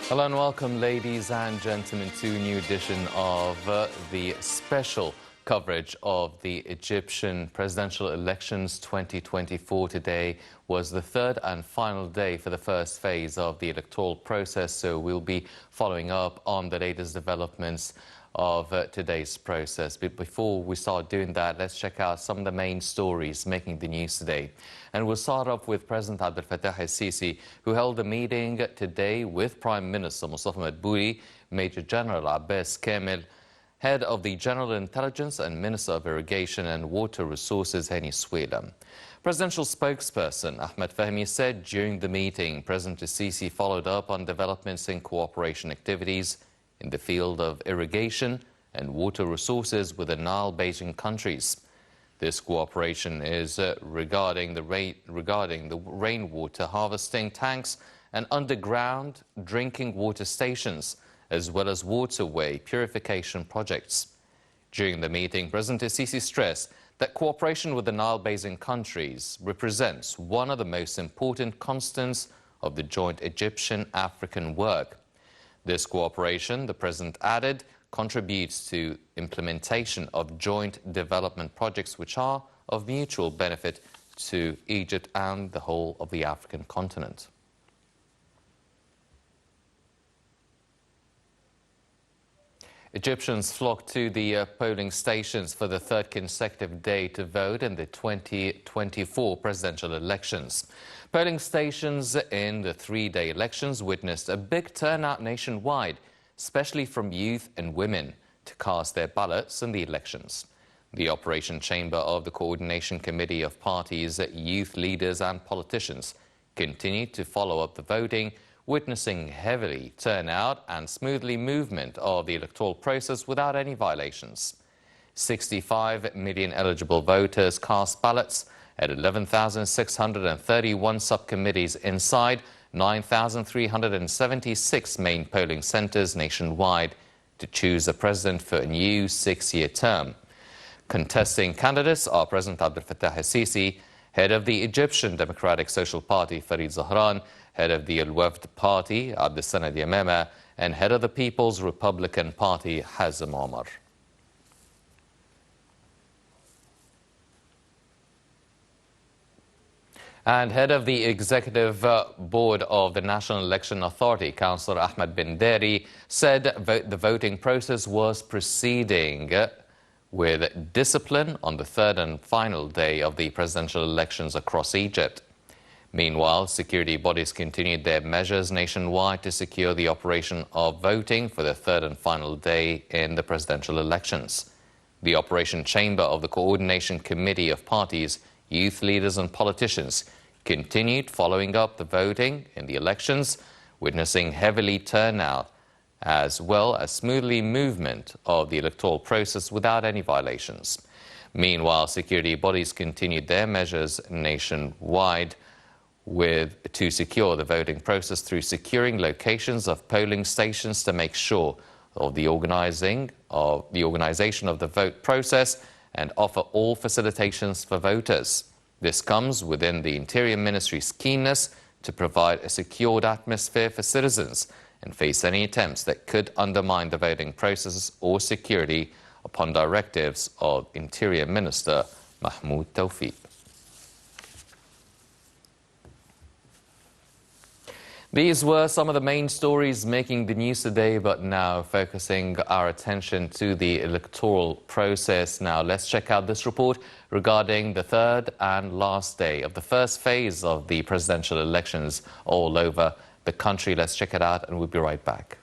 Hello and welcome, ladies and gentlemen, to a new edition of the special coverage of the Egyptian presidential elections 2024. Today was the third and final day for the first phase of the electoral process, so we'll be following up on the latest developments of today's process. But before we start doing that, let's check out some of the main stories making the news today. And we'll start off with President Abdel Fattah el-Sisi, who held a meeting today with Prime Minister Mustafa Madbouli, Major General Abbas Kamel, Head of the General Intelligence and Minister of Irrigation and Water Resources Hani Suela. Presidential spokesperson Ahmed Fahmy said during the meeting, President el-Sisi followed up on developments in cooperation activities in the field of irrigation and water resources with the Nile Basin countries. This cooperation is regarding the rainwater harvesting tanks and underground drinking water stations, as well as waterway purification projects. During the meeting, President el-Sisi stressed that cooperation with the Nile Basin countries represents one of the most important constants of the joint Egyptian-African work. This cooperation, the President added, contributes to implementation of joint development projects which are of mutual benefit to Egypt and the whole of the African continent. Egyptians flocked to the polling stations for the third consecutive day to vote in the 2024 presidential elections. Polling stations in the three-day elections witnessed a big turnout nationwide, especially from youth and women, to cast their ballots in the elections. The Operation Chamber of the Coordination Committee of Parties, youth leaders and politicians continued to follow up the voting, witnessing heavily turnout and smoothly movement of the electoral process without any violations. 65 million eligible voters cast ballots at 11,631 subcommittees inside 9,376 main polling centers nationwide to choose a president for a new 6-year term. Contesting candidates are President Abdel Fattah el-Sisi, head of the Egyptian Democratic Social Party Farid Zahran, head of the Al-Wafd Party Abdel Sanad Yamama, and head of the People's Republican Party Hazem Omar. And head of the Executive Board of the National Election Authority, Councillor Ahmed bin Dari, said the voting process was proceeding with discipline on the third and final day of the presidential elections across Egypt. Meanwhile, security bodies continued their measures nationwide to secure the operation of voting for the third and final day in the presidential elections. The Operation Chamber of the Coordination Committee of Parties, youth leaders and politicians continued following up the voting in the elections, witnessing heavily turnout as well as smoothly movement of the electoral process without any violations. Meanwhile, security bodies continued their measures nationwide to secure the voting process through securing locations of polling stations to make sure of the organization of the vote process and offer all facilitations for voters. This comes within the Interior Ministry's keenness to provide a secured atmosphere for citizens and face any attempts that could undermine the voting process or security upon directives of Interior Minister Mahmoud Tawfiq. These were some of the main stories making the news today, but now focusing our attention to the electoral process. Now let's check out this report regarding the third and last day of the first phase of the presidential elections all over the country. Let's check it out and we'll be right back.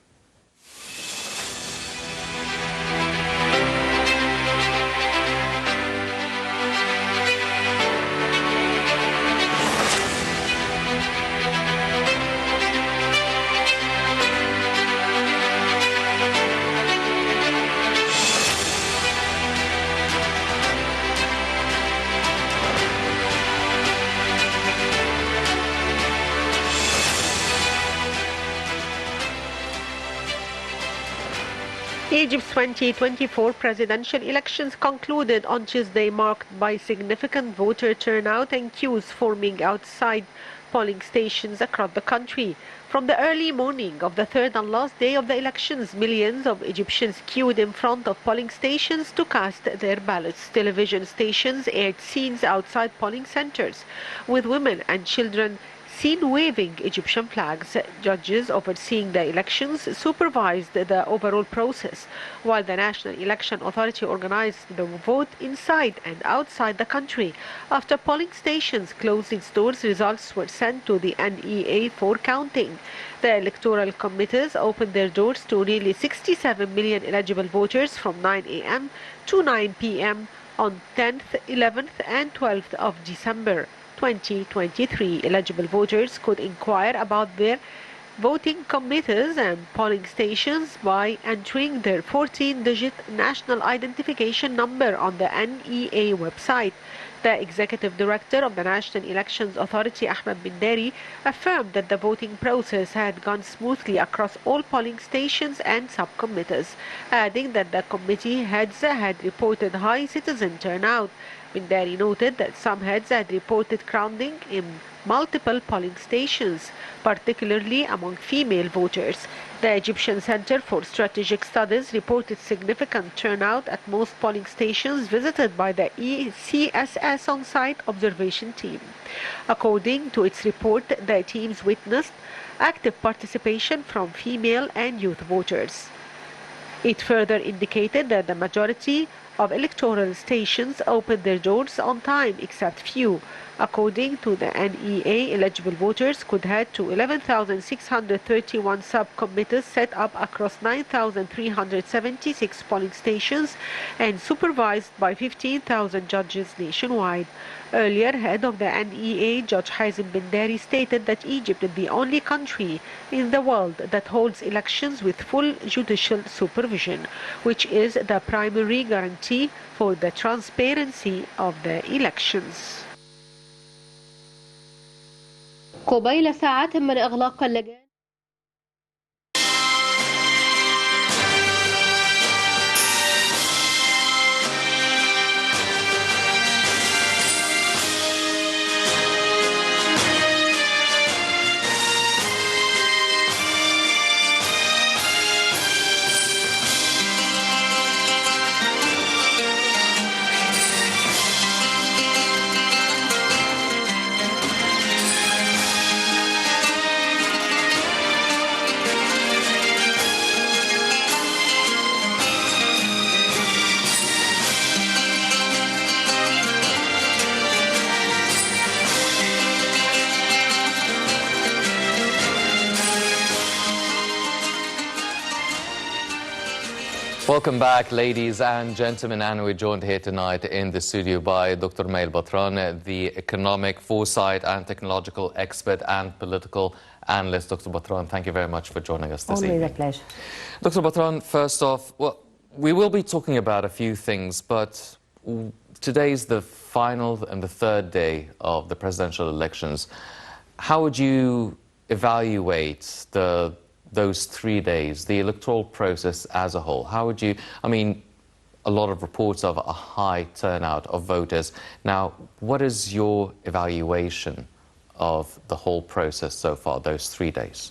Egypt's 2024 presidential elections concluded on Tuesday, marked by significant voter turnout and queues forming outside polling stations across the country. From the early morning of the third and last day of the elections, millions of Egyptians queued in front of polling stations to cast their ballots. Television stations aired scenes outside polling centers, with women and children seen waving Egyptian flags. Judges overseeing the elections supervised the overall process, while the National Election Authority organized the vote inside and outside the country. After polling stations closed its doors, results were sent to the NEA for counting. The electoral committees opened their doors to nearly 67 million eligible voters from 9 a.m. to 9 p.m. on 10th, 11th, and 12th of December 2023. Eligible voters could inquire about their voting committees and polling stations by entering their 14-digit national identification number on the NEA website. The executive director of the National Elections Authority, Ahmed bin Dari, affirmed that the voting process had gone smoothly across all polling stations and subcommittees, adding that the committee heads had reported high citizen turnout. Bin Dari noted that some heads had reported crowding in multiple polling stations, particularly among female voters. The Egyptian Center for Strategic Studies reported significant turnout at most polling stations visited by the ECSS on-site observation team. According to its report, the teams witnessed active participation from female and youth voters. It further indicated that the majority of electoral stations opened their doors on time, except few. According to the NEA, eligible voters could head to 11,631 subcommittees set up across 9,376 polling stations and supervised by 15,000 judges nationwide. Earlier, head of the NEA, Judge Hazem bin Dari, stated that Egypt is the only country in the world that holds elections with full judicial supervision, which is the primary guarantee for the transparency of the elections. قبيل ساعات من إغلاق اللجان Welcome back, ladies and gentlemen, and we're joined here tonight in the studio by Dr. Batran, the economic foresight and technological expert and political analyst. Dr. Batran, thank you very much for joining us this evening. Always a pleasure. Dr. Batran, first off, well, we will be talking about a few things, but today's the final and the third day of the presidential elections. How would you evaluate those 3 days, the electoral process as a whole? How would you, I mean, a lot of reports of a high turnout of voters. Now, what is your evaluation of the whole process so far, those 3 days?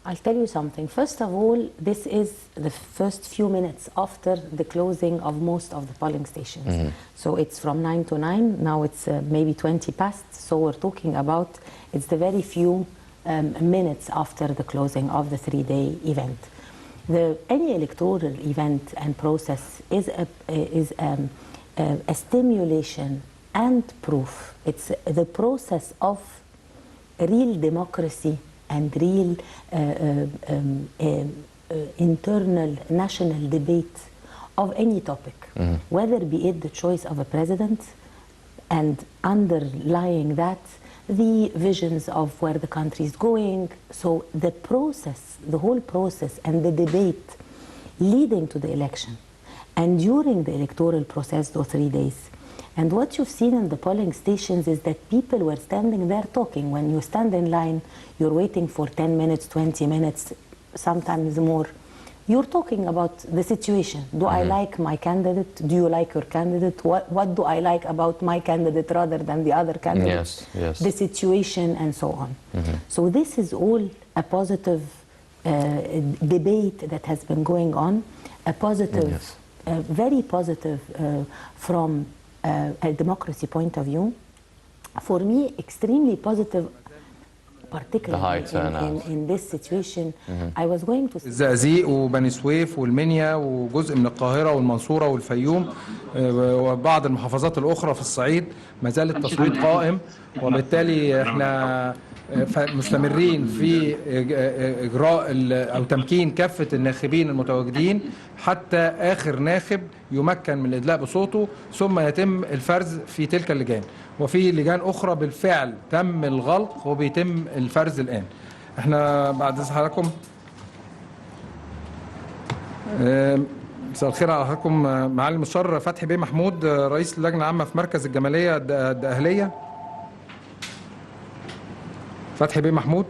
I'll tell you something. First of all, this is the first few minutes after the closing of most of the polling stations. So it's from 9 to 9, now it's maybe 20 past, so we're talking about, it's the very few minutes after the closing of the 3-day event. Any electoral event and process is a stimulation and proof. It's the process of real democracy and real internal national debate of any topic, whether be it the choice of a president and underlying that the visions of where the country is going. So the process, the whole process and the debate leading to the election and during the electoral process, those 3 days. And what you've seen in the polling stations is that people were standing there talking. When you stand in line, you're waiting for 10 minutes, 20 minutes, sometimes more, you're talking about the situation. Do I like my candidate? Do you like your candidate? What do I like about my candidate rather than the other candidate? Yes. The situation and so on. So this is all a positive debate that has been going on, a positive, very positive from a democracy point of view. For me, extremely positive, particularly in this situation. I was going to الزقازيق وبني سويف والمنيا وجزء من القاهرة والمنصورة والفيوم وبعض المحافظات الأخرى في الصعيد ما زال التصويت قائم، وبالتالي احنا مستمرين في إجراء أو تمكين كافة الناخبين المتواجدين حتى آخر ناخب يمكن من الإدلاء بصوته، ثم يتم الفرز في تلك اللجان. وفي لجان أخرى بالفعل تم الغلق وبيتم الفرز الآن. احنا بعد حضراتكم مساء الخير على حضراتكم. معالي المستشار فتحي بيه محمود رئيس اللجنة العامة في مركز الجمالية الدقهلية. فتحي بيه محمود.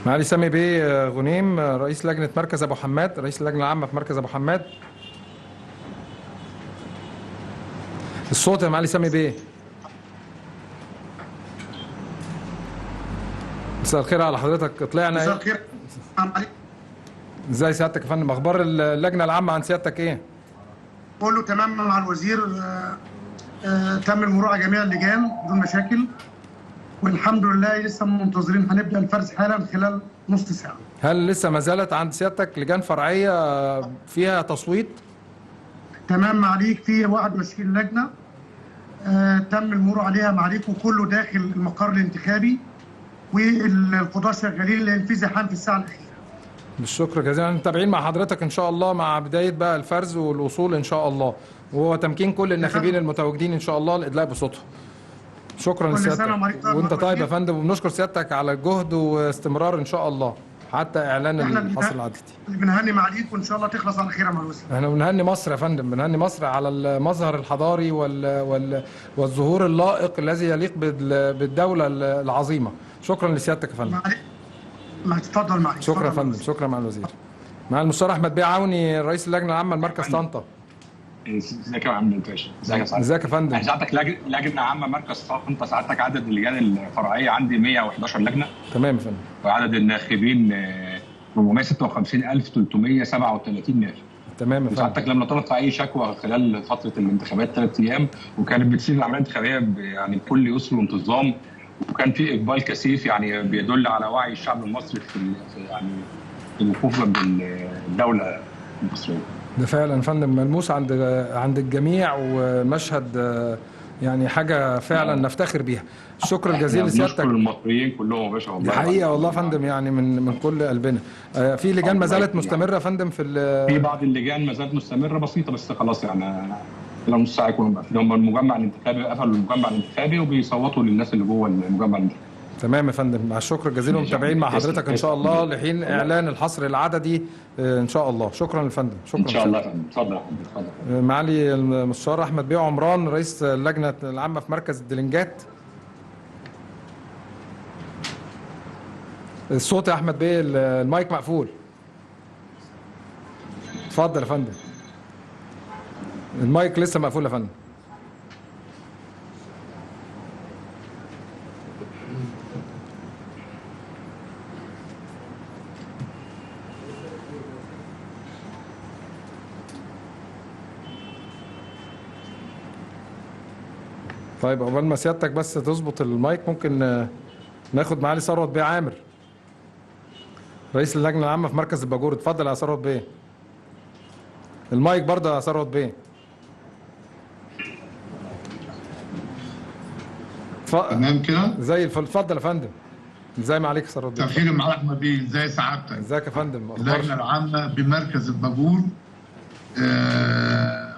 معالي سامي بيه غنيم رئيس لجنة مركز أبو حماد، رئيس اللجنة العامة في مركز أبو حماد. الصوت يا معالي سامي بيه. مساء الخير على حضرتك. طلعنا مساء الخير. ازاي سيادتك يا فندم؟ اخبار اللجنه العامه عن سيادتك ايه؟ كله تمام مع الوزير. تم المرور على جميع اللجان بدون مشاكل، والحمد لله لسه منتظرين هنبدا الفرز حالا خلال نص ساعه. هل لسه ما زالت عند سيادتك لجان فرعيه فيها تصويت؟ تمام معاليك، في 21 لجنه تم المرور عليها معاليك، وكله داخل المقر الانتخابي، والقضاة شغالين لان في زحام في الساعه الاخيره. بالشكر جزيلا. متابعين مع حضرتك ان شاء الله مع بدايه بقى الفرز والوصول ان شاء الله، وهو تمكين كل الناخبين المتواجدين ان شاء الله الادلاء بصوتهم. شكرا لسيادتك. وانت طيب يا فندم، وبنشكر سيادتك على الجهد واستمرار ان شاء الله حتى اعلان الحصر العددي. بنهني معاليك وان شاء الله تخلص على خير يا مهندس. احنا بنهني مصر يا فندم، بنهني مصر على المظهر الحضاري والظهور اللائق الذي يليق بالدوله العظيمه. شكرا لسيادتك يا فندم. ما تتفضل معي. شكرا يا فندم. شكرا مع الوزير. مع المستشار احمد بيه عوني رئيس اللجنه العامه لمركز طنطا. ازيك يا عم باشا؟ ازيك يا سعادتك؟ ازيك يا فندم؟ انا سعادتك لجنه عامه مركز طنطا. سعادتك عدد اللجان الفرعيه عندي 111 لجنه. تمام يا فندم. وعدد الناخبين 456337 ناخب. تمام يا فندم. سعادتك لم نتلقى اي شكوى خلال فتره الانتخابات 3 ايام، وكانت بتسير العمليه الانتخابيه يعني بكل يسر وانتظام، وكان في اقبال كثيف يعني بيدل على وعي الشعب المصري في يعني الوقوف جنب الدوله المصريه. ده فعلا يا فندم ملموس عند الجميع، ومشهد يعني حاجه فعلا نفتخر بيها. الشكر الجزيل لسيادتك. نشكر المصريين كلهم يا باشا والله. دي حقيقه والله يا فندم، يعني من كل قلبنا. في لجان ما زالت مستمره يا فندم في بعض اللجان ما زالت مستمره بسيطه، بس خلاص يعني لو نص ساعه يكونوا مقفلين. هم المجمع الانتخابي قفلوا المجمع الانتخابي وبيصوتوا للناس اللي جوه المجمع الانتخابي. تمام يا فندم، مع الشكر الجزيل، ومتابعين مع حضرتك ان شاء الله لحين اعلان الحصر العددي ان شاء الله. شكرا للفندم. شكرا ان شاء الله يا فندم. اتفضل يا فندم. اتفضل. معالي المستشار احمد بيه عمران رئيس اللجنه العامه في مركز الدلنجات. الصوت يا احمد بيه، المايك مقفول. اتفضل يا فندم. المايك لسه مقفول يا فندم. طيب قبل ما سيادتك بس تظبط المايك، ممكن ناخد معالي ثروت بيه عامر رئيس اللجنه العامه في مركز الباجور. اتفضل يا ثروت بيه. المايك برضه يا ثروت بيه. تمام كده؟ زي الفل. اتفضل يا فندم. ازاي ما عليك يا ثروت بيه؟ تأخير مع احمد بيه، ازاي سعادتك؟ ازيك يا فندم؟ اللجنه العامه بمركز الباجور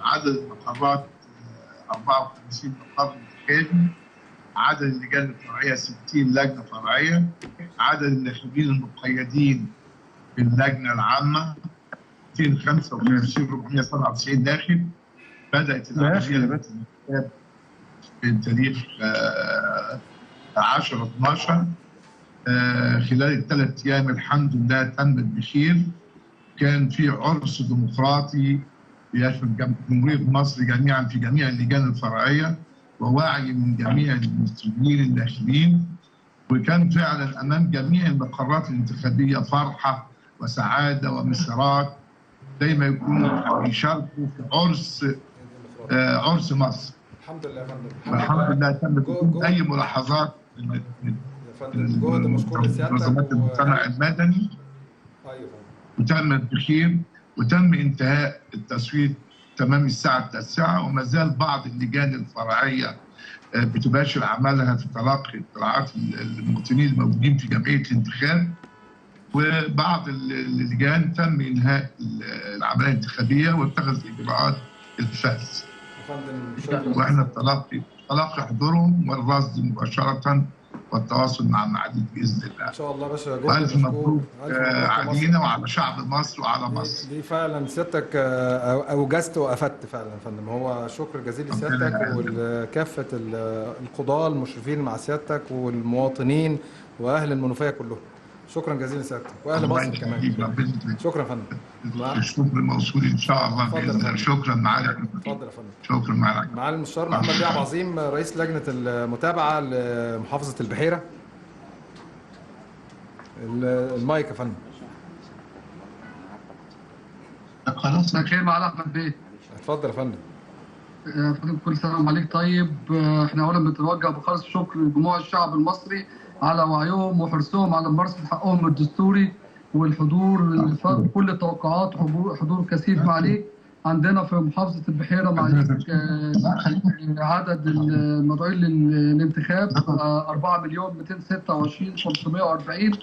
عدد المقرات 54 مقر انتخابي، عدد اللجان الفرعيه 60 لجنه فرعيه، عدد الناخبين المقيدين باللجنه العامه 255,497 داخل. بدات العمليه الانتخاب من تاريخ 10 12 خلال الثلاث ايام الحمد لله تمت بخير. كان في عرس ديمقراطي يشمل جمهوريه مصر جميعا في جميع اللجان الفرعيه ووعي من جميع المسؤولين الداخلين، وكان فعلا امام جميع المقرات الانتخابيه فرحه وسعاده ومسرات زي ما يكونوا بيشاركوا في عرس مصر. الحمد لله يا فندم. والحمد لله تم بدون اي ملاحظات من جهد مشكور لسيادتك منظمات المجتمع المدني. ايوه وتمت بخير وتم انتهاء التصويت تمام الساعه 9، وما زال بعض اللجان الفرعيه بتباشر عملها في تلقي اطلاعات المواطنين الموجودين في جمعيه الانتخاب، وبعض اللجان تم انهاء العمليه الانتخابيه واتخذ اجراءات الفحص. واحنا تلقي حضورهم والرصد مباشره والتواصل مع المعادين باذن الله. ان شاء الله يا باشا. والف مبروك علينا وعلى شعب مصر وعلى مصر. دي فعلا سيادتك اوجزت وافدت فعلا يا فندم. هو شكر جزيل لسيادتك وكافه القضاه المشرفين مع سيادتك والمواطنين واهل المنوفيه كلهم. شكرا جزيلا لسيادتك واهل مصر كمان. شكرا يا فندم. الشكر موصول ان شاء الله باذن الله. شكرا معالي. اتفضل يا فندم. شكرا معالي. معالي المستشار محمد بيه عبد العظيم رئيس لجنه المتابعه لمحافظه البحيره. المايك يا فندم. خلاص انا كده معالي احمد بيه. اتفضل يا فندم. يا فندم كل سنه وعليك طيب. احنا اولا بنتوجه بخالص الشكر لجموع الشعب المصري على وعيهم وحرصهم على ممارسه حقهم الدستوري والحضور اللي فاق كل التوقعات. حضور كثيف معاليك. عندنا في محافظه البحيره معاليك عدد المدعوين للانتخاب 4,226,540،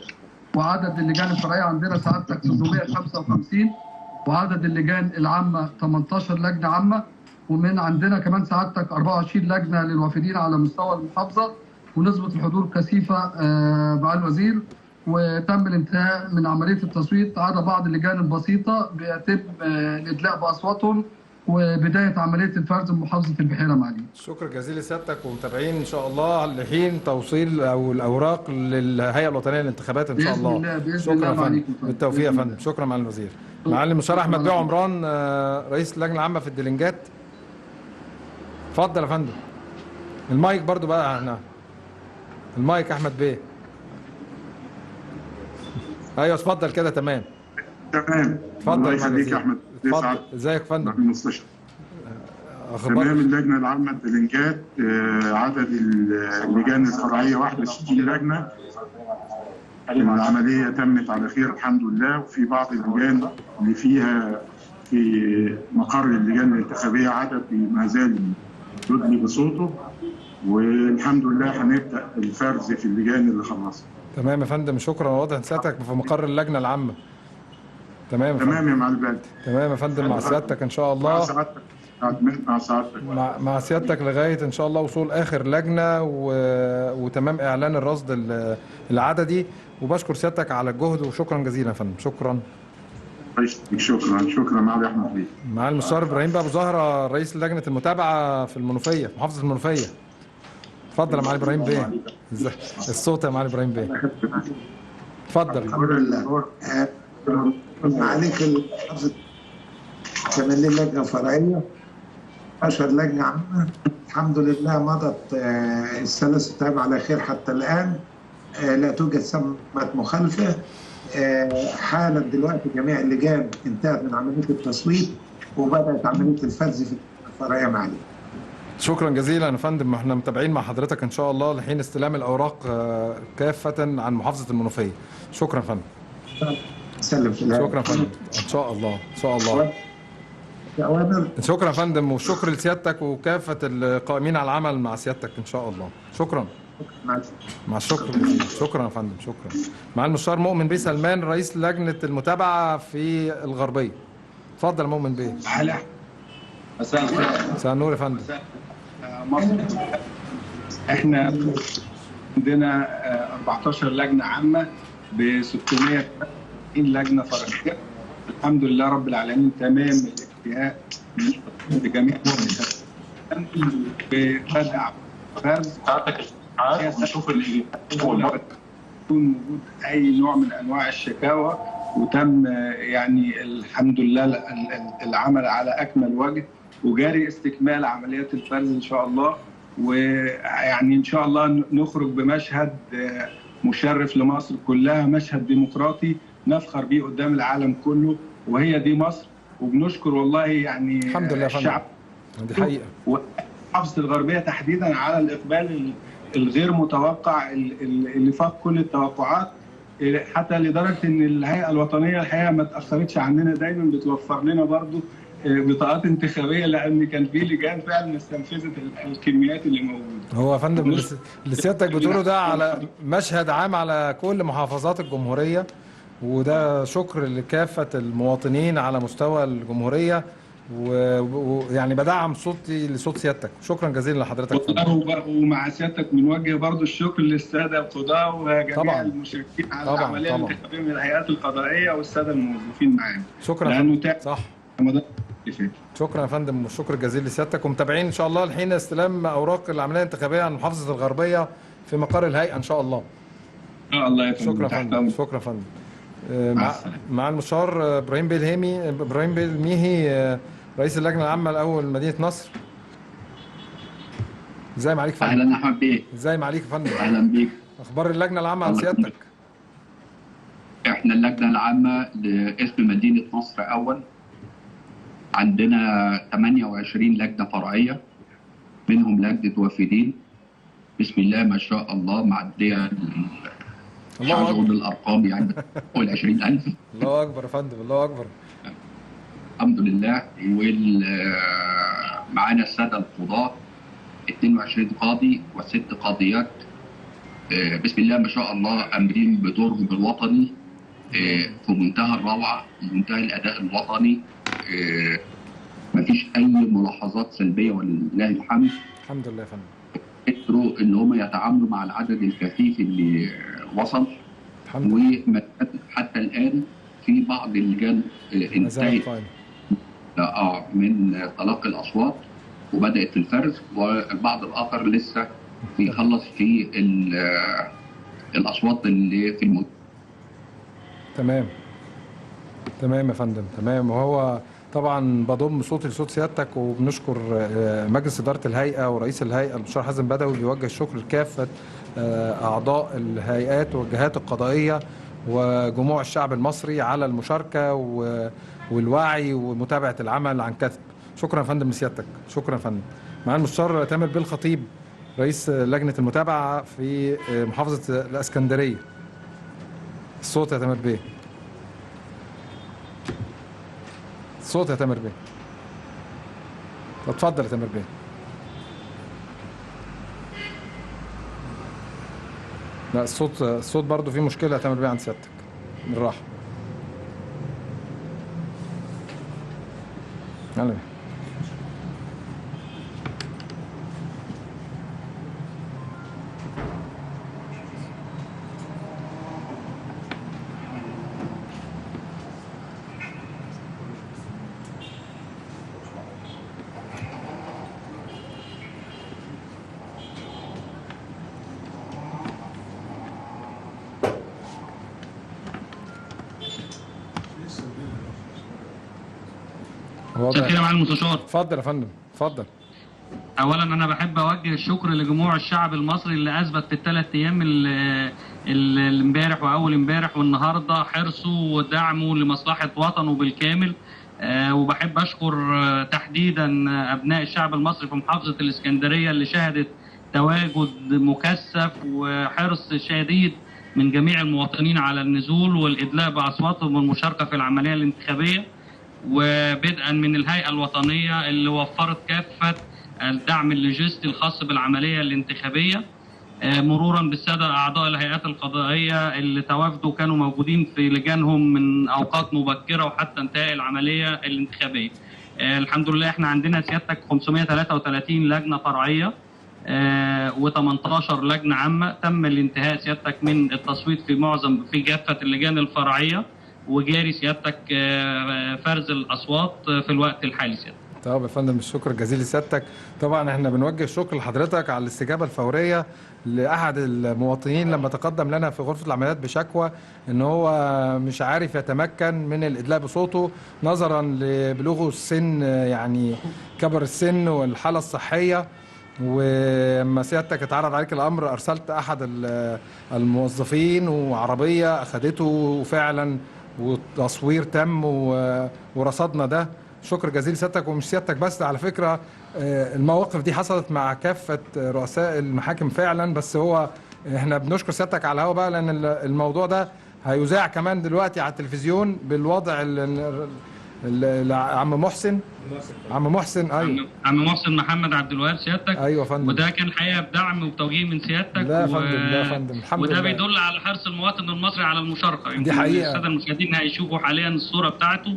وعدد اللجان الفرعيه عندنا سعادتك 655، وعدد اللجان العامه 18 لجنه عامه، ومن عندنا كمان سعادتك 24 لجنه للوافدين على مستوى المحافظه، ونسبه الحضور كثيفه مع الوزير. وتم الانتهاء من عمليه التصويت عدا بعض اللجان البسيطه بيتم الادلاء باصواتهم وبدايه عمليه الفرز بمحافظه البحيره معالي. شكرا جزيلا لسيادتك ومتابعين ان شاء الله لحين توصيل او الاوراق للهيئه الوطنيه للانتخابات ان شاء الله. بإذن الله. شكرا يا فندم. بالتوفيق يا فندم. شكرا معالي الوزير. معالي المستشار احمد بيه عمران رئيس اللجنه العامه في الدلنجات. اتفضل يا فندم. المايك برضو بقى هنا. المايك احمد بيه. ايوه اتفضل كده. تمام اتفضل. الله يخليك يا احمد. اتفضل. ازيك يا فندم؟ المستشفى تمام. اللجنه العامه الدلنجات عدد اللجان الفرعيه 61 لجنه. العمليه تمت على خير الحمد لله. وفي بعض اللجان اللي فيها في مقر اللجان الانتخابيه عدد ما زال يدلي بصوته، والحمد لله هنبدا الفرز في اللجان اللي خلصت. تمام يا فندم. شكرا. واضح سيادتك في مقر اللجنه العامه. تمام يا فندم. تمام يا معالي الباشا. تمام يا فندم. مع سيادتك ان شاء الله. مع سعادتك. مع سيادتك لغايه ان شاء الله وصول اخر لجنه وتمام اعلان الرصد العددي. وبشكر سيادتك على الجهد وشكرا جزيلا يا فندم. شكرا. شكرا معالي احمد بيه. معالي المستشار ابراهيم بقى ابو زهره رئيس لجنه المتابعه في المنوفيه في محافظه المنوفيه. اتفضل يا معالي ابراهيم بيه. الصوت يا معالي ابراهيم بيه. اتفضل. الحمد لله. معاليك كمان لجنه فرعيه 10 لجنه عامه. الحمد لله مضت الثلاث ايام على خير حتى الان. لا توجد ثمة مخالفه. حالا دلوقتي جميع اللجان انتهت من عمليه التصويت وبدات عمليه الفرز في الفرعيه معالي. شكرا جزيلا يا فندم. احنا متابعين مع حضرتك ان شاء الله لحين استلام الاوراق كافه عن محافظه المنوفيه. شكرا يا فندم. سلم. شكرا يا فندم. ان شاء الله ان شاء الله. شكرا يا فندم. والشكر لسيادتك وكافه القائمين على العمل مع سيادتك ان شاء الله. شكرا. مع الشكر. شكرا يا فندم. شكرا. مع المستشار مؤمن بيه سلمان رئيس لجنه المتابعه في الغربيه. اتفضل يا مؤمن بيه. مساء الخير. مساء النور يا فندم. مصر احنا عندنا 14 لجنه عامه ب 630 لجنه فرعيه. الحمد لله رب العالمين تمام الاكتفاء بجميع ببدء فرز اشوف يكون وجود اي نوع من انواع الشكاوى، وتم يعني الحمد لله العمل على اكمل وجه، وجاري استكمال عمليات الفرز ان شاء الله. ويعني ان شاء الله نخرج بمشهد مشرف لمصر كلها، مشهد ديمقراطي نفخر بيه قدام العالم كله، وهي دي مصر. وبنشكر والله يعني الحمد لله الشعب دي حقيقه ومحافظه الغربيه تحديدا على الاقبال الغير متوقع اللي فاق كل التوقعات، حتى لدرجه ان الهيئه الوطنيه الحقيقه ما تاخرتش عننا، دايما بتوفر لنا برضو بطاقات انتخابيه، لان كان في لجان فعلا استنفذت الكميات اللي موجوده. هو يا فندم اللي سيادتك بتقوله ده على مشهد عام على كل محافظات الجمهوريه، وده شكر لكافه المواطنين على مستوى الجمهوريه، ويعني بدعم صوتي لصوت سيادتك. شكرا جزيلا لحضرتك. ومع سيادتك بنوجه برضو الشكر للساده القضاه وجميع طبعا المشاركين على العمليه الانتخابيه من الهيئات القضائيه والساده الموظفين معانا. شكرا لانه صح. شكرا يا فندم، والشكر الجزيل لسيادتك، ومتابعين ان شاء الله الحين استلام اوراق العمليه الانتخابيه عن محافظه الغربيه في مقر الهيئه ان شاء الله. ان شاء الله يا فندم. شكرا يا فندم. شكرا يا فندم. مع المستشار ابراهيم بيه الميهي رئيس اللجنه العامه لاول مدينه نصر. ازاي معاليك يا فندم؟ اهلا احمد بيه. ازاي معاليك يا فندم؟ اهلا بيك. اخبار اللجنه العامه عن سيادتك؟ احنا اللجنه العامه لاسم مدينه نصر اول عندنا 28 لجنه فرعيه، منهم لجنه وافدين بسم الله ما شاء الله معديه مش عاوز اقول الارقام يعني فوق 20,000. الله اكبر يا فندم، الله اكبر. الحمد لله. ومعانا الساده القضاه 22 قاضي و6 قاضيات بسم الله ما شاء الله امرين بدورهم الوطني في منتهى الروعه ومنتهى الاداء الوطني. مفيش اي ملاحظات سلبيه ولله الحمد. الحمد لله يا فندم. قدروا ان هم يتعاملوا مع العدد الكثيف اللي وصل، وحتى الان في بعض اللجان انتهت من تلقي الاصوات وبدات في الفرز، والبعض الاخر لسه بيخلص في الاصوات اللي في المدن. تمام يا فندم، تمام. وهو طبعا بضم صوتي لصوت سيادتك، وبنشكر مجلس اداره الهيئه ورئيس الهيئه المستشار حازم بدوي، بيوجه الشكر لكافه اعضاء الهيئات والجهات القضائيه وجموع الشعب المصري على المشاركه والوعي ومتابعه العمل عن كثب. شكرا يا فندم لسيادتك. شكرا يا فندم. معانا المستشار تامر بيه الخطيب رئيس لجنه المتابعه في محافظه الاسكندريه. الصوت يا تامر بيه. الصوت يا تامر بيه. اتفضل يا تامر بيه. لا الصوت برضه فيه مشكله يا تامر بيه عند سيادتك. بالراحه. يلا. مساء الخير يا معالي المستشار. اتفضل يا فندم، اتفضل. اولا انا بحب اوجه الشكر لجموع الشعب المصري اللي اثبت في الثلاث ايام اللي امبارح واول امبارح والنهارده حرصه ودعمه لمصلحه وطنه بالكامل. وبحب اشكر تحديدا ابناء الشعب المصري في محافظه الاسكندريه اللي شهدت تواجد مكثف وحرص شديد من جميع المواطنين على النزول والادلاء باصواتهم والمشاركه في العمليه الانتخابيه، وبدءا من الهيئه الوطنيه اللي وفرت كافه الدعم اللوجستي الخاص بالعمليه الانتخابيه، مرورا بالساده اعضاء الهيئات القضائيه اللي توافدوا كانوا موجودين في لجانهم من اوقات مبكره وحتى انتهاء العمليه الانتخابيه. الحمد لله احنا عندنا سيادتك 533 لجنه فرعيه و18 لجنه عامه تم الانتهاء سيادتك من التصويت في كافه اللجان الفرعيه، وجاري سيادتك فرز الاصوات في الوقت الحالي سيادتك. طب يا فندم الشكر الجزيل لسيادتك. طبعا احنا بنوجه الشكر لحضرتك على الاستجابه الفوريه لاحد المواطنين لما تقدم لنا في غرفه العمليات بشكوى ان هو مش عارف يتمكن من الادلاء بصوته نظرا لبلوغه السن، يعني كبر السن والحاله الصحيه. ولما سيادتك اتعرض عليك الامر ارسلت احد الموظفين وعربيه اخذته فعلا وتصوير تم ورصدنا ده. شكر جزيل سيادتك. ومش سيادتك بس على فكره، المواقف دي حصلت مع كافه رؤساء المحاكم فعلا، بس هو احنا بنشكر سيادتك على الهوا بقى لان الموضوع ده هيذاع كمان دلوقتي على التلفزيون بالوضع عم محسن ايوه عم محسن محمد عبد الوهاب سيادتك. ايوه يا فندم. وده كان حقيقه بدعم وبتوجيه من سيادتك. لا يا فندم، لا يا فندم، الحمد وده لله. بيدل على حرص المواطن المصري على المشاركه. دي حقيقه. الساده المشاهدين هيشوفوا حاليا الصوره بتاعته.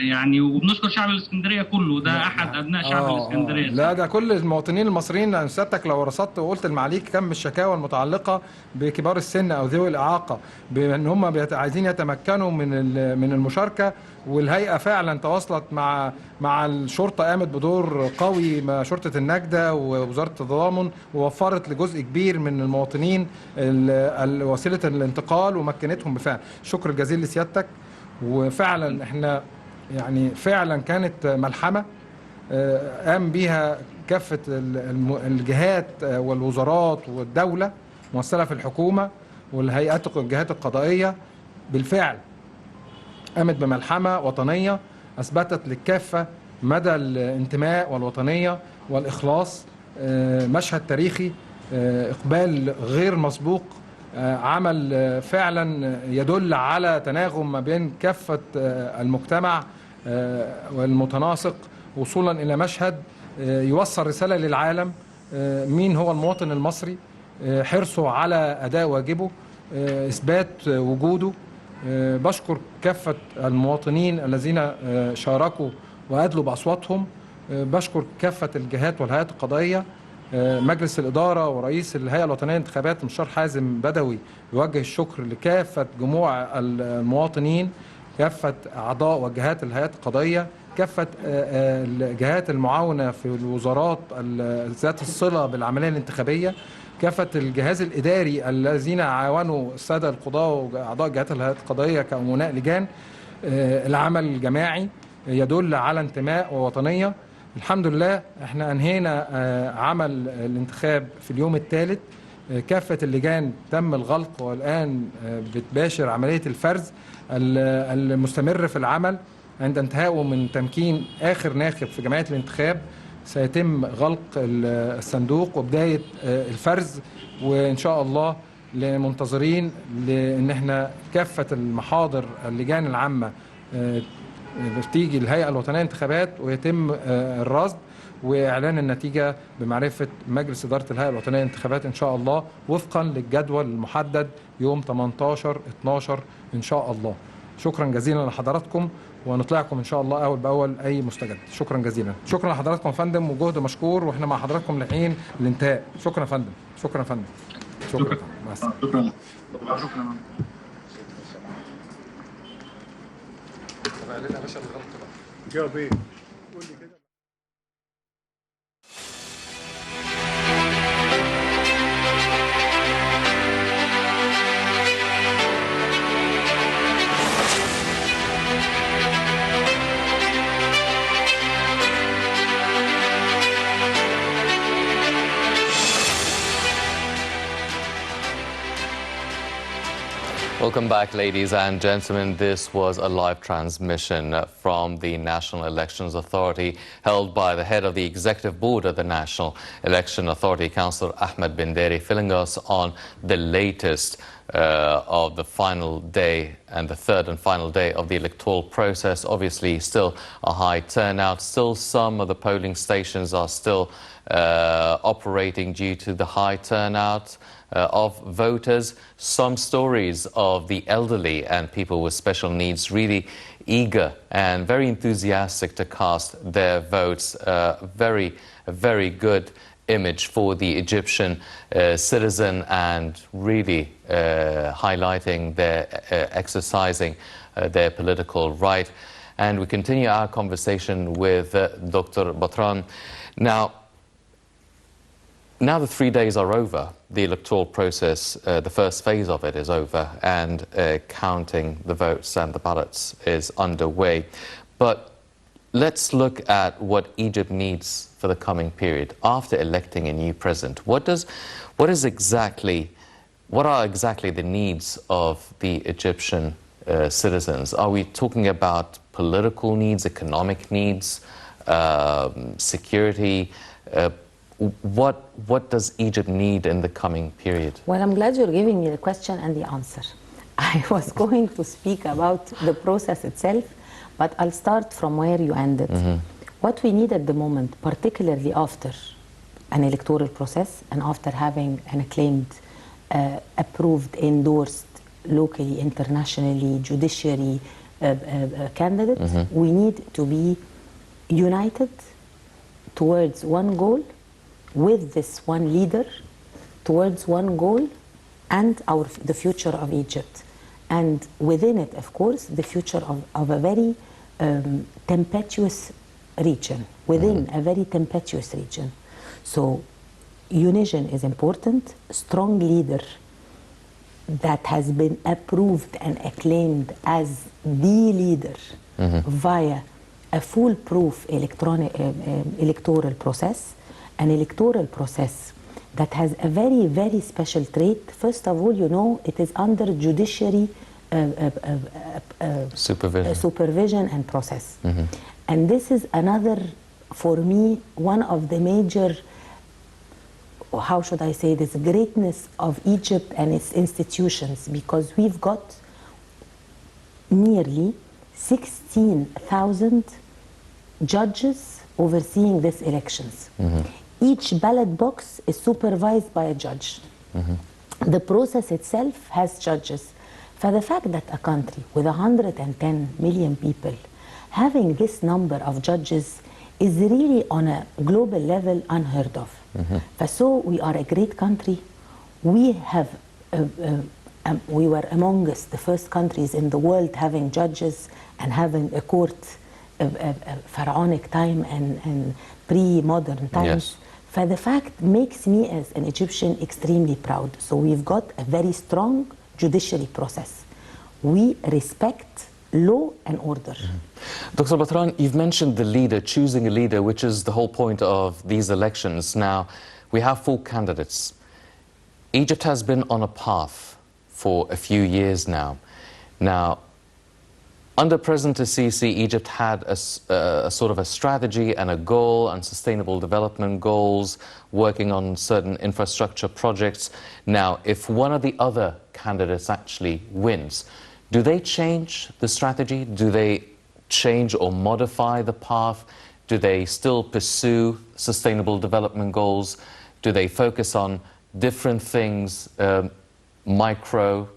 يعني وبنشكر شعب الاسكندريه كله، ده احد ابناء شعب الاسكندريه. لا ده كل المواطنين المصريين، لان سيادتك لو رصدت وقلت المعاليك كم الشكاوى المتعلقه بكبار السن او ذوي الاعاقه بان هم عايزين يتمكنوا من المشاركه، والهيئه فعلا تواصلت مع الشرطه، قامت بدور قوي مع شرطه النجده ووزاره التضامن، ووفرت لجزء كبير من المواطنين وسيله الانتقال ومكنتهم بالفعل. شكر جزيل لسيادتك. وفعلا احنا يعني فعلا كانت ملحمه قام بيها كافه الجهات والوزارات والدوله ممثله في الحكومه والهيئات الجهات القضائيه. بالفعل قامت بملحمه وطنيه اثبتت للكافه مدى الانتماء والوطنيه والاخلاص. مشهد تاريخي، اقبال غير مسبوق، عمل فعلا يدل على تناغم ما بين كافه المجتمع والمتناسق، وصولا الى مشهد يوصل رساله للعالم مين هو المواطن المصري، حرصه على اداء واجبه، اثبات وجوده. بشكر كافه المواطنين الذين شاركوا وادلوا باصواتهم. بشكر كافه الجهات والهيئات القضائيه. مجلس الاداره ورئيس الهيئه الوطنيه للانتخابات المستشار حازم بدوي يوجه الشكر لكافه جموع المواطنين، كافه اعضاء وجهات الهيئات القضائيه، كافه الجهات المعاونه في الوزارات ذات الصله بالعمليه الانتخابيه، كافه الجهاز الاداري الذين عاونوا الساده القضاه واعضاء جهات الهيئات القضائيه كامناء لجان. العمل الجماعي يدل على انتماء ووطنيه. الحمد لله احنا انهينا عمل الانتخاب في اليوم الثالث. كافه اللجان تم الغلق والان بتباشر عمليه الفرز المستمر في العمل. عند انتهائه من تمكين اخر ناخب في جمعيه الانتخاب سيتم غلق الصندوق وبدايه الفرز، وان شاء الله منتظرين لان احنا كافه المحاضر اللجان العامه تيجي الهيئه الوطنيه للانتخابات ويتم الرصد واعلان النتيجه بمعرفه مجلس اداره الهيئه الوطنيه للانتخابات ان شاء الله وفقا للجدول المحدد يوم 18/12 ان شاء الله. شكرا جزيلا لحضراتكم، ونطلعكم ان شاء الله اول باول اي مستجد. شكرا جزيلا. شكرا لحضراتكم يا فندم، وجهد مشكور، واحنا مع حضراتكم لحين الانتهاء. شكرا يا فندم. شكرا يا فندم. شكرا. شكرا. علينا يا باشا الغلط بقى. جاوب ايه؟ قول لي كده. Welcome back, ladies and gentlemen. This was a live transmission from the National Elections Authority held by the head of the Executive Board of the National Election Authority, Councillor Ahmed Binderi, filling us on the latest of the final day and the third and final day of the electoral process. Obviously, still a high turnout. Still, some of the polling stations are still operating due to the high turnout of voters. Some stories of the elderly and people with special needs really eager and very enthusiastic to cast their votes. Very good image for the Egyptian citizen, and really highlighting their exercising their political right. and we continue our conversation with Dr. Batran. Now the 3 days are over. The electoral process, the first phase of it is over, and counting the votes and the ballots is underway. But let's look at what Egypt needs for the coming period after electing a new president. What are exactly the needs of the Egyptian citizens? Are we talking about political needs, economic needs, security? What does Egypt need in the coming period? Well, I'm glad you're giving me the question and the answer. I was going to speak about the process itself, but I'll start from where you ended. What we need at the moment, particularly after an electoral process and after having an acclaimed, approved, endorsed, locally, internationally, judiciary candidate, we need to be united towards one goal, with this one leader, towards one goal, and the future of Egypt. And within it, of course, the future of a very tempestuous region, within a very tempestuous region. So union is important, strong leader that has been approved and acclaimed as the leader via a foolproof electoral process, an electoral process that has a very, very special trait. First of all, you know, it is under judiciary supervision and process. And this is another, for me, one of the major, how should I say this, greatness of Egypt and its institutions, because we've got nearly 16,000 judges overseeing these elections. Each ballot box is supervised by a judge. The process itself has judges. For the fact that a country with 110 million people having this number of judges is really on a global level unheard of. So we are a great country. We have, we were amongst the first countries in the world having judges and having a court, pharaonic time and pre-modern times. Yes. For the fact makes me as an Egyptian extremely proud. So we've got a very strong judiciary process. We respect law and order. Dr. Batran, you've mentioned the leader, choosing a leader, which is the whole point of these elections. Now, we have 4 candidates. Egypt has been on a path for a few years now. Now, under President Sisi, Egypt had a sort of a strategy and a goal and sustainable development goals, working on certain infrastructure projects. Now, if one of the other candidates actually wins, do they change the strategy? Do they change or modify the path? Do they still pursue sustainable development goals? Do they focus on different things, micro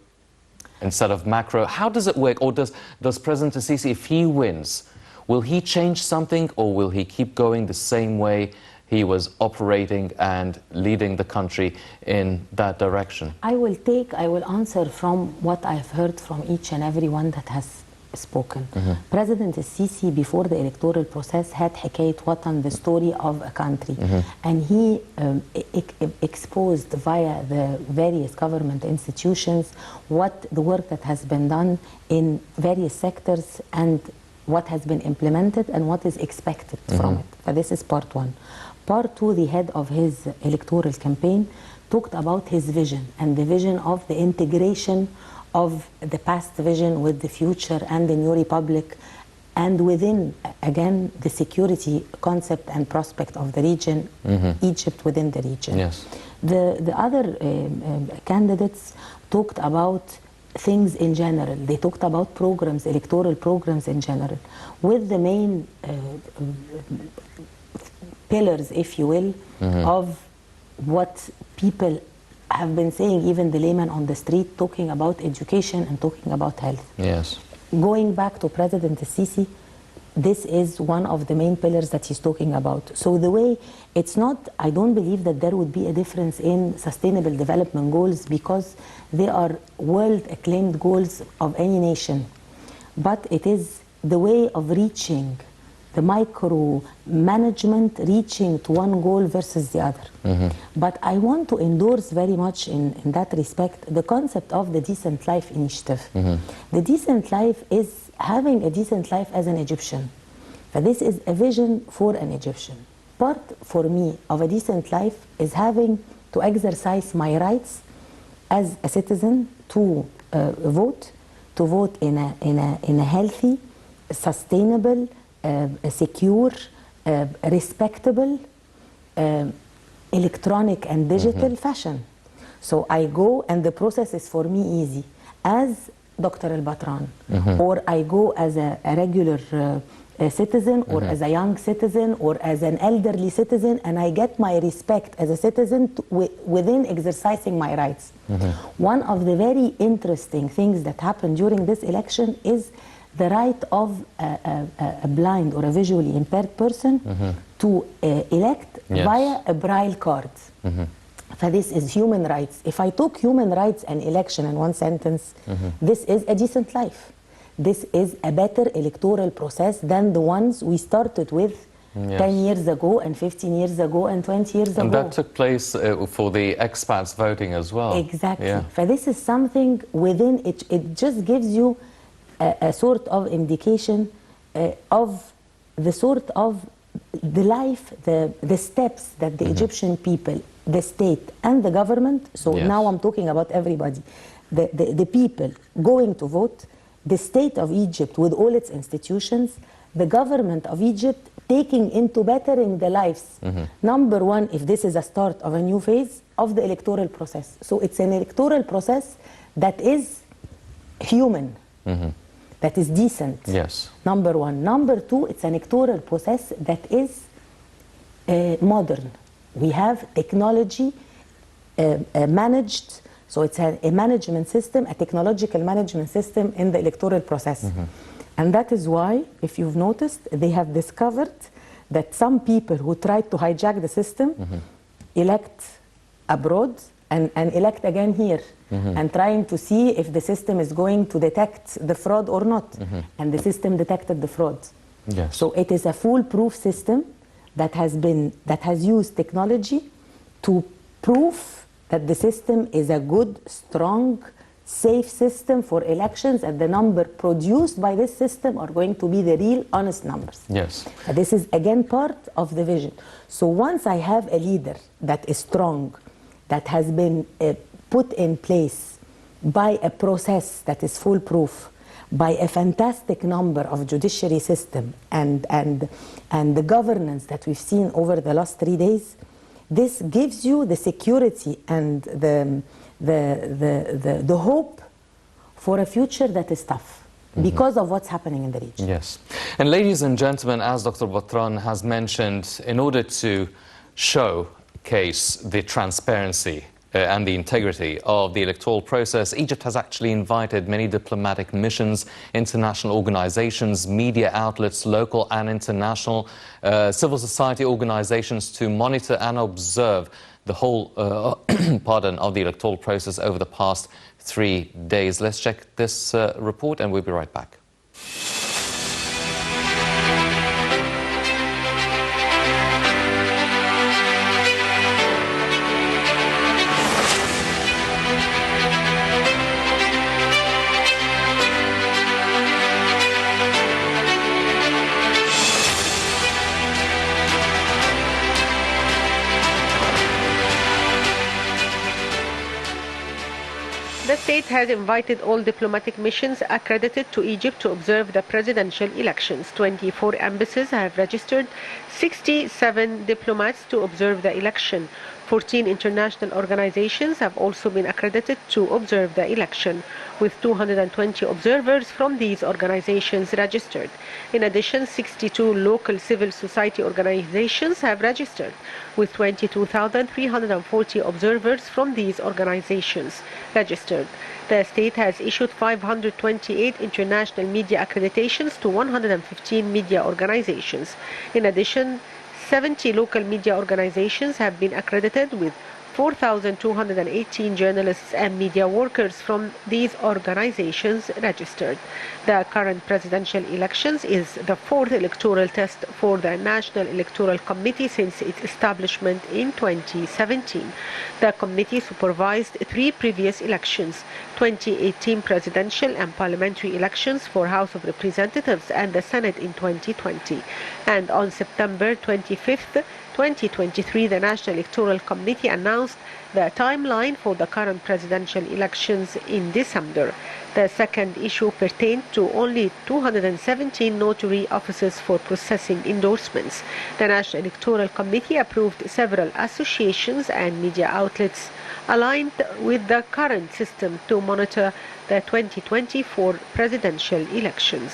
instead of macro? How does it work? Or does President Sisi, if he wins, will he change something, or will he keep going the same way he was operating and leading the country in that direction? I will answer from what I've heard from each and every one that has spoken. President Sisi, before the electoral process, had Hikayat Watan, the story of a country. And he exposed via the various government institutions what the work that has been done in various sectors and what has been implemented and what is expected from it. But this is part one. Part two, the head of his electoral campaign talked about his vision and the vision of the integration of the past vision with the future and the new republic, and within, again, the security concept and prospect of the region, Egypt within the region. Yes. The other candidates talked about things in general. They talked about programs, electoral programs in general, with the main pillars, if you will, of what people have been saying, even the layman on the street, talking about education and talking about health. Yes. Going back to President Sisi, this is one of the main pillars that he's talking about. So the way, it's not, I don't believe that there would be a difference in sustainable development goals, because they are world acclaimed goals of any nation. But it is the way of reaching the micro management, reaching to one goal versus the other. But I want to endorse very much in that respect the concept of the Decent Life Initiative. The Decent Life is having a decent life as an Egyptian. But this is a vision for an Egyptian. Part for me of a decent life is having to exercise my rights as a citizen to vote in a healthy, sustainable, secure, respectable, electronic and digital fashion. So I go, and the process is for me easy, as Dr. Batran, or I go as a regular citizen, or as a young citizen, or as an elderly citizen, and I get my respect as a citizen within exercising my rights. One of the very interesting things that happened during this election is the right of a blind or a visually impaired person to elect via a braille card. So this is human rights. If I took human rights and election in one sentence, this is a decent life. This is a better electoral process than the ones we started with 10 years ago and 15 years ago and 20 years ago. And that took place for the expats voting as well. Exactly. Yeah. So this is something within it. It just gives you a sort of indication of the sort of the life, the steps that the Egyptian people, the state and the government, so now I'm talking about everybody, the people going to vote, the state of Egypt with all its institutions, the government of Egypt taking into bettering the lives. Number one, if this is a start of a new phase of the electoral process. So it's an electoral process that is human, that is decent. Yes. Number one. Number two, it's an electoral process that is modern. We have technology managed. So it's a management system, a technological management system in the electoral process. And that is why, if you've noticed, they have discovered that some people who tried to hijack the system elect abroad and elect again here, and trying to see if the system is going to detect the fraud or not. And the system detected the fraud. Yes. So it is a foolproof system that has used technology to prove that the system is a good, strong, safe system for elections, and the number produced by this system are going to be the real, honest numbers. Yes. This is, again, part of the vision. So once I have a leader that is strong, that has been put in place by a process that is foolproof, by a fantastic number of judiciary system and the governance that we've seen over the last 3 days, this gives you the security and the hope for a future that is tough because of what's happening in the region. Yes. And ladies and gentlemen, as Dr. Batran has mentioned, in order to showcase the transparency and the integrity of the electoral process, Egypt has actually invited many diplomatic missions, international organizations, media outlets, local and international, civil society organizations to monitor and observe the whole of the electoral process over the past 3 days. Let's check this report and we'll be right back. The state has invited all diplomatic missions accredited to Egypt to observe the presidential elections. 24 embassies have registered 67 diplomats to observe the election. 14 international organizations have also been accredited to observe the election, with 220 observers from these organizations registered. In addition, 62 local civil society organizations have registered, with 22,340 observers from these organizations registered. The state has issued 528 international media accreditations to 115 media organizations. In addition, 70 local media organizations have been accredited, with 4,218 journalists and media workers from these organizations registered. The current presidential elections is the fourth electoral test for the National Electoral Committee since its establishment in 2017. The committee supervised three previous elections: 2018 presidential and parliamentary elections for House of Representatives and the Senate in 2020. And on September 25th, 2023, the National Electoral Committee announced the timeline for the current presidential elections in December. The second issue pertained to only 217 notary offices for processing endorsements. The National Electoral Committee approved several associations and media outlets aligned with the current system to monitor the 2024 presidential elections.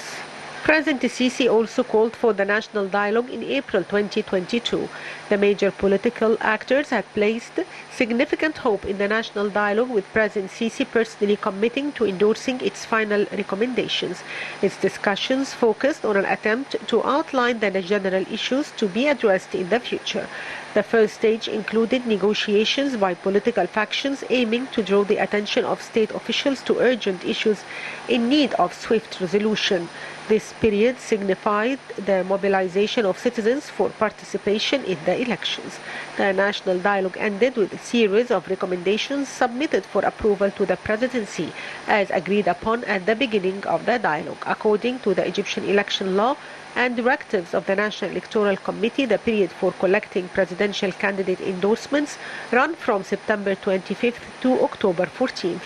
President Sisi also called for the national dialogue in April 2022. The major political actors had placed significant hope in the national dialogue, with President Sisi personally committing to endorsing its final recommendations. Its discussions focused on an attempt to outline the general issues to be addressed in the future. The first stage included negotiations by political factions aiming to draw the attention of state officials to urgent issues in need of swift resolution. This period signified the mobilization of citizens for participation in the elections. The national dialogue ended with a series of recommendations submitted for approval to the presidency, as agreed upon at the beginning of the dialogue. According to the Egyptian election law and directives of the National Electoral Committee, the period for collecting presidential candidate endorsements run from September 25th to October 14th.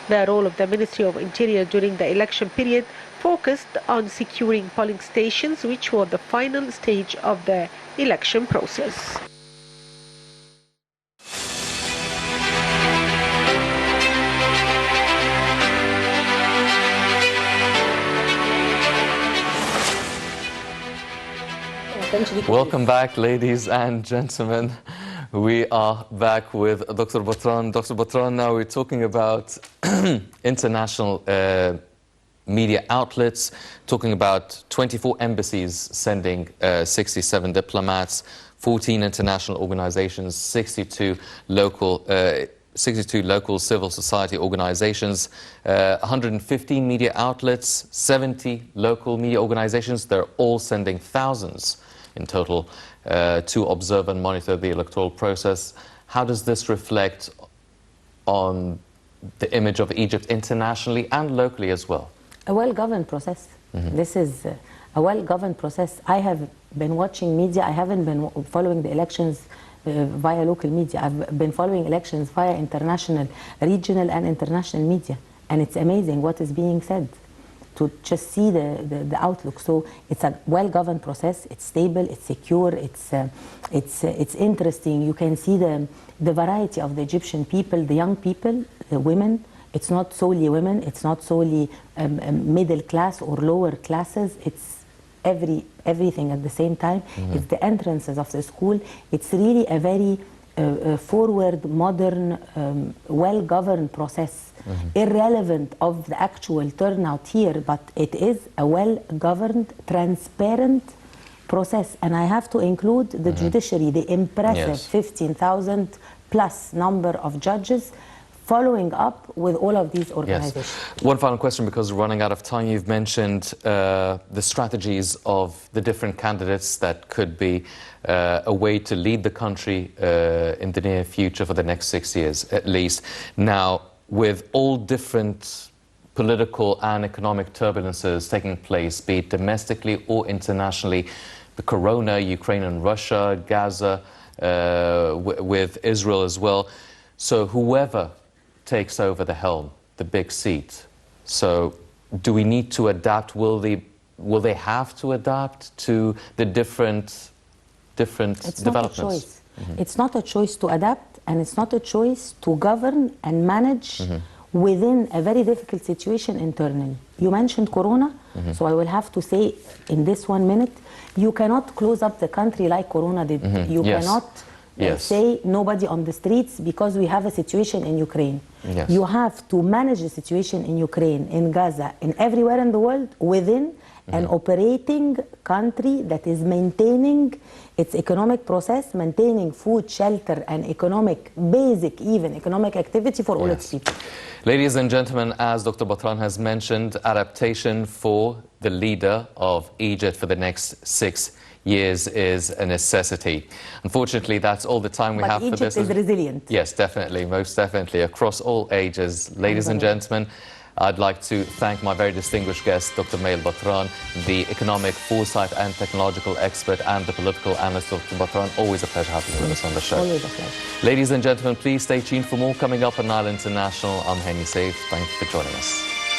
The role of the Ministry of Interior during the election period focused on securing polling stations, which were the final stage of the election process. Welcome back, ladies and gentlemen. We are back with Dr. Batran. Dr. Batran, now we're talking about international media outlets, talking about 24 embassies sending 67 diplomats, 14 international organizations, 62 local civil society organizations, 115 media outlets, 70 local media organizations. They're all sending thousands in total to observe and monitor the electoral process. How does this reflect on the image of Egypt internationally and locally as well? A well-governed process. This is a well-governed process. I have been watching media. I haven't been following the elections via local media. I've been following elections via international, regional and international media. And it's amazing what is being said, to just see the outlook. So it's a well-governed process. It's stable, it's secure, it's interesting. You can see the variety of the Egyptian people, the young people, the women. It's not solely women, it's not solely middle class or lower classes. It's everything at the same time. It's the entrances of the school. It's really a very forward, modern, well-governed process, irrelevant of the actual turnout here, but it is a well-governed, transparent process. And I have to include the judiciary, the impressive 15,000 plus number of judges following up with all of these organizations. Yes. One final question, because we're running out of time. You've mentioned the strategies of the different candidates that could be a way to lead the country in the near future for the next 6 years at least. Now, with all different political and economic turbulences taking place, be it domestically or internationally, the corona, Ukraine and Russia, Gaza, with Israel as well. So whoever takes over the helm, the big seat. So do we need to adapt? Will they have to adapt to the different developments? Not a choice. It's not a choice to adapt, and it's not a choice to govern and manage within a very difficult situation internally. You mentioned Corona, so I will have to say in this 1 minute, you cannot close up the country like Corona did. You cannot say nobody on the streets because we have a situation in Ukraine. Yes. You have to manage the situation in Ukraine, in Gaza, and everywhere in the world within an operating country that is maintaining its economic process, maintaining food, shelter, and economic, basic even economic activity for all its people. Ladies and gentlemen, as Dr. Batran has mentioned, adaptation for the leader of Egypt for the next 6 years is a necessity. Unfortunately, that's all the time we have for this. Egypt is resilient. Yes, definitely, most definitely, across all ages. Ladies and gentlemen, I'd like to thank my very distinguished guest, Dr. Batran, the economic foresight and technological expert and the political analyst. Dr. Batran, always a pleasure having you with us on the show. Always a pleasure. Ladies and gentlemen, please stay tuned for more coming up on Nile International. I'm Henny Saif. Thank you for joining us.